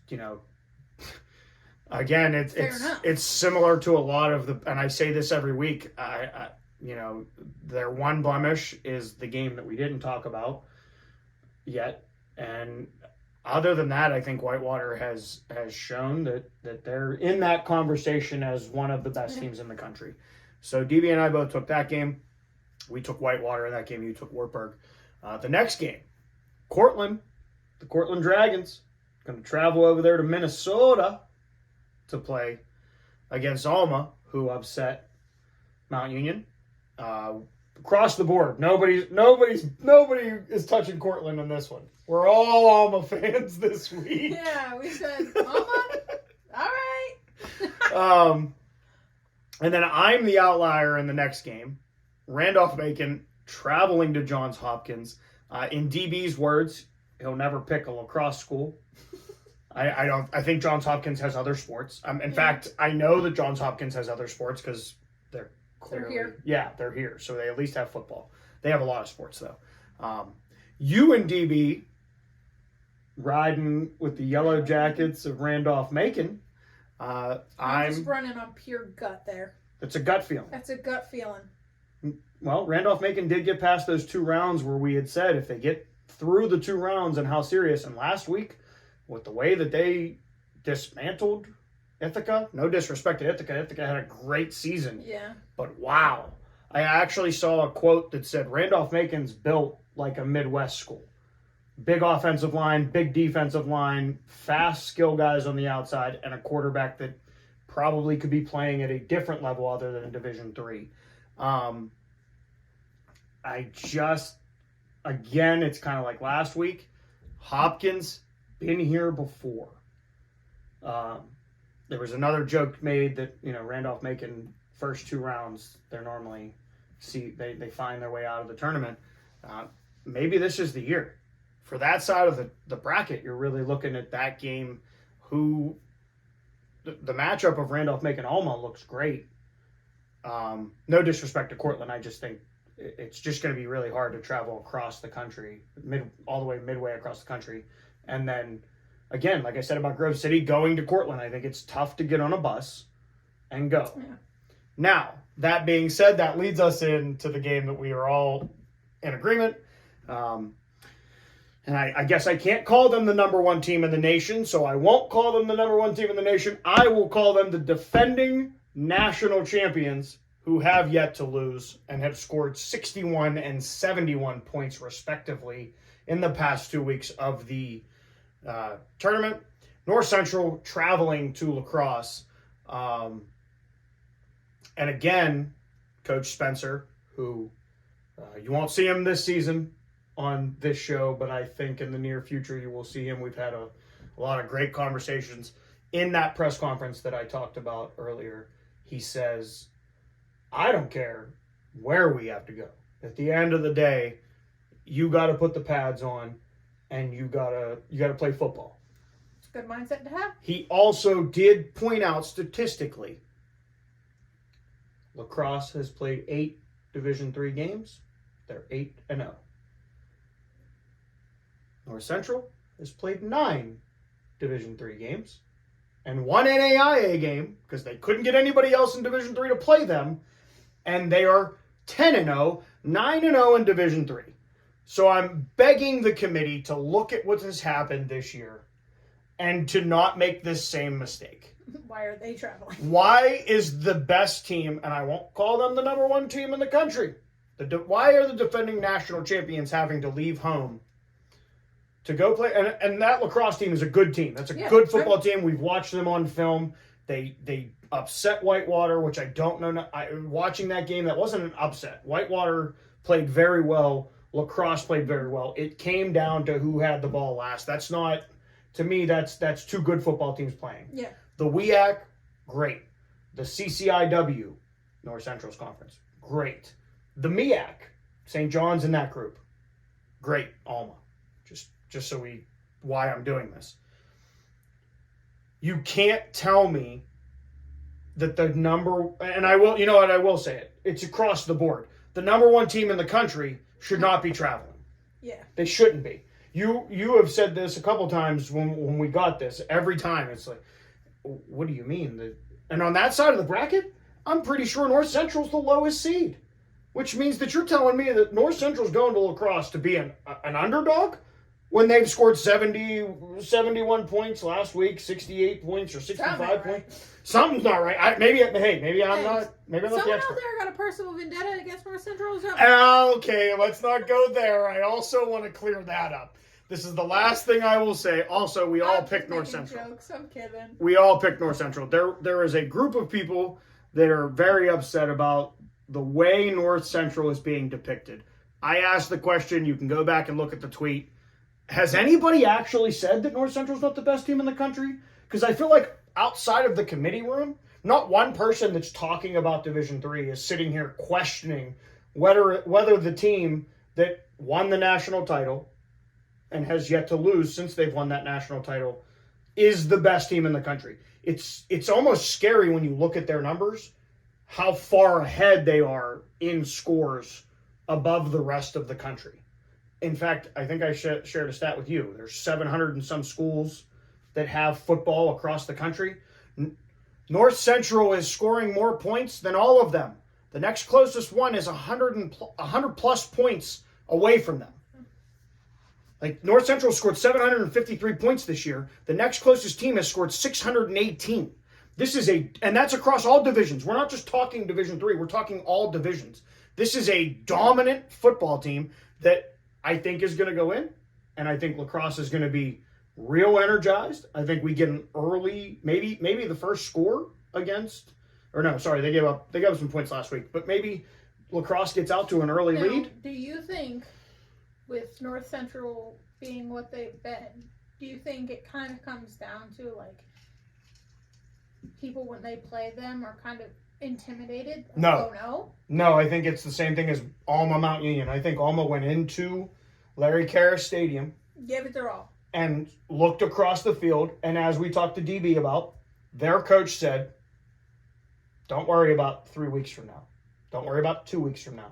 Speaker 2: again, it's similar to a lot of and I say this every week, their one blemish is the game that we didn't talk about yet. And other than that, I think Whitewater has shown that they're in that conversation as one of the best teams in the country. So DB and I both took that game. We took Whitewater in that game. You took Wartburg. The next game, Cortland, the Cortland Dragons, going to travel over there to Minnesota to play against Alma, who upset Mount Union. Across the board, nobody is touching Cortland in this one. We're all Alma fans this week.
Speaker 4: Yeah, we said Alma. All right.
Speaker 2: And then I'm the outlier in the next game. Randolph-Macon traveling to Johns Hopkins. In DB's words, he'll never pick a lacrosse school. I think Johns Hopkins has other sports. In fact, I know that Johns Hopkins has other sports because they're
Speaker 4: here.
Speaker 2: Yeah, they're here. So they at least have football. They have a lot of sports, though. You and DB riding with the Yellow Jackets of Randolph-Macon.
Speaker 4: I'm just running on pure gut there.
Speaker 2: It's a gut feeling.
Speaker 4: That's a gut feeling.
Speaker 2: Well, Randolph-Macon did get past those 2 rounds where we had said if they get through the 2 rounds and how serious. And last week, with the way that they dismantled Ithaca, no disrespect to Ithaca. Ithaca had a great season.
Speaker 4: Yeah.
Speaker 2: But wow. I actually saw a quote that said Randolph-Macon's built like a Midwest school. Big offensive line, big defensive line, fast skill guys on the outside, and a quarterback that probably could be playing at a different level other than in Division III. Again, it's kind of like last week. Hopkins, been here before. There was another joke made that, Randolph-Macon first 2 rounds, they're normally they find their way out of the tournament. Maybe this is the year. For that side of the bracket, you're really looking at that game. The matchup of Randolph-Macon Alma looks great. No disrespect to Cortland, I just think it's just going to be really hard to travel across the country, all the way midway across the country. And then, again, like I said about Grove City, going to Cortland, I think it's tough to get on a bus and go. Yeah. Now, that being said, that leads us into the game that we are all in agreement. And I guess I can't call them the number 1 team in the nation, so I won't call them the number 1 team in the nation. I will call them the defending national champions who have yet to lose and have scored 61 and 71 points respectively in the past 2 weeks of the tournament. North Central traveling to La Crosse. And again, Coach Spencer, who you won't see him this season on this show, but I think in the near future you will see him. We've had a lot of great conversations. In that press conference that I talked about earlier, he says, I don't care where we have to go. At the end of the day, you got to put the pads on and you got to play football.
Speaker 4: It's a good mindset to have.
Speaker 2: He also did point out statistically, La Crosse has played 8 Division III games. They're 8-0. North Central has played 9 Division III games and 1 NAIA game because they couldn't get anybody else in Division III to play them, and they are 10-0, 9-0 in Division III. So I'm begging the committee to look at what has happened this year and to not make this same mistake.
Speaker 4: Why are they traveling?
Speaker 2: Why is the best team, and I won't call them the number 1 team in the country, why are the defending national champions having to leave home to go play? And that La Crosse team is a good team. That's a good football team. We've watched them on film. They upset Whitewater, which I don't know. Watching that game, that wasn't an upset. Whitewater played very well. La Crosse played very well. It came down to who had the ball last. That's not, to me, that's 2 good football teams playing.
Speaker 4: Yeah.
Speaker 2: The WEAC, great. The CCIW, North Central's conference, great. The MEAC, St. John's in that group, great. Alma, just so why I'm doing this. You can't tell me that the number, and I will, you know what, I will say it. It's across the board. The number 1 team in the country should not be traveling.
Speaker 4: Yeah.
Speaker 2: They shouldn't be. You have said this a couple times when we got this. Every time it's like, what do you mean? And on that side of the bracket, I'm pretty sure North Central's the lowest seed, which means that you're telling me that North Central's going to La Crosse to be an underdog when they've scored 71 points last week, 68 points or 65 points. Something's not right. Maybe I'm not the
Speaker 4: Someone
Speaker 2: expert.
Speaker 4: out there got a personal vendetta against North Central or something?
Speaker 2: Okay, let's not go there. I also want to clear that up. This is the last thing I will say. Also, we all picked North Central.
Speaker 4: Jokes. I'm kidding.
Speaker 2: We all picked North Central. There is a group of people that are very upset about the way North Central is being depicted. I asked the question. You can go back and look at the tweet. Has anybody actually said that North Central's not the best team in the country? Because I feel like outside of the committee room, not one person that's talking about Division III is sitting here questioning whether the team that won the national title and has yet to lose since they've won that national title is the best team in the country. It's almost scary when you look at their numbers, how far ahead they are in scores above the rest of the country. In fact, I think I shared a stat with you. There's 700 and some schools that have football across the country. North Central is scoring more points than all of them. The next closest one is 100 plus points away from them. Like North Central scored 753 points this year. The next closest team has scored 618. And that's across all divisions. We're not just talking Division III. We're talking all divisions. This is a dominant football team that I think is going to go in, and I think La Crosse is going to be real energized. I think we get an early, maybe the first score against, or no, sorry, they gave up some points last week, but maybe La Crosse gets out to an early lead.
Speaker 4: Do you think, with North Central being what they've been, do you think it kind of comes down to like people when they play them are kind of intimidated?
Speaker 2: No, I think it's the same thing as Alma Mount Union. I think Alma went into Larry Karras Stadium,
Speaker 4: gave it their all,
Speaker 2: and looked across the field, and as we talked to DB about, their coach said, don't worry about 3 weeks from now. Don't worry about 2 weeks from now.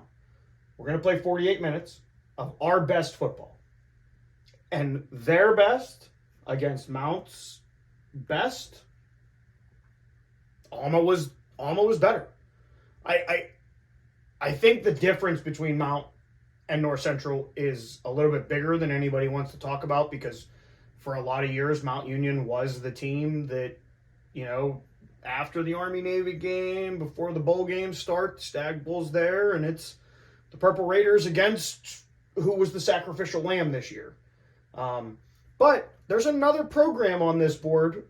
Speaker 2: We're going to play 48 minutes of our best football. And their best against Mount's best, Alma was better. I think the difference between Mount and North Central is a little bit bigger than anybody wants to talk about, because for a lot of years Mount Union was the team that, after the Army-Navy game, before the bowl game starts. Stag Bull's there, and it's the Purple Raiders against who was the sacrificial lamb this year. But there's another program on this board.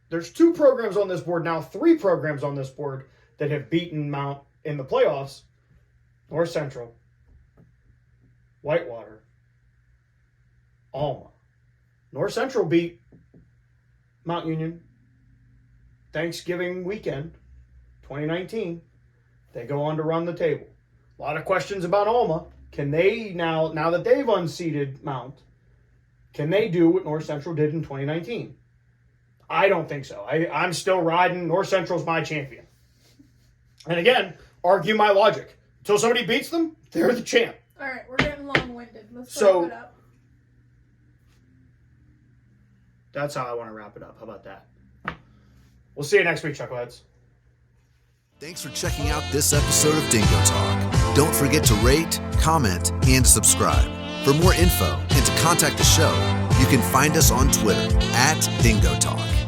Speaker 2: There's 2 programs on this board now, 3 programs on this board that have beaten Mount in the playoffs. North Central, Whitewater, Alma. North Central beat Mount Union Thanksgiving weekend, 2019. They go on to run the table. A lot of questions about Alma. Can they, now that they've unseated Mount, can they do what North Central did in 2019? I don't think so. I'm still riding. North Central's my champion. And again, argue my logic. Until somebody beats them, they're the champ.
Speaker 4: All right, we're getting long-winded. Let's wrap it up.
Speaker 2: That's how I want to wrap it up. How about that? We'll see you next week, Chuckleheads.
Speaker 1: Thanks for checking out this episode of Dingo Talk. Don't forget to rate, comment, and subscribe. For more info and to contact the show, you can find us on Twitter @DingoTalk.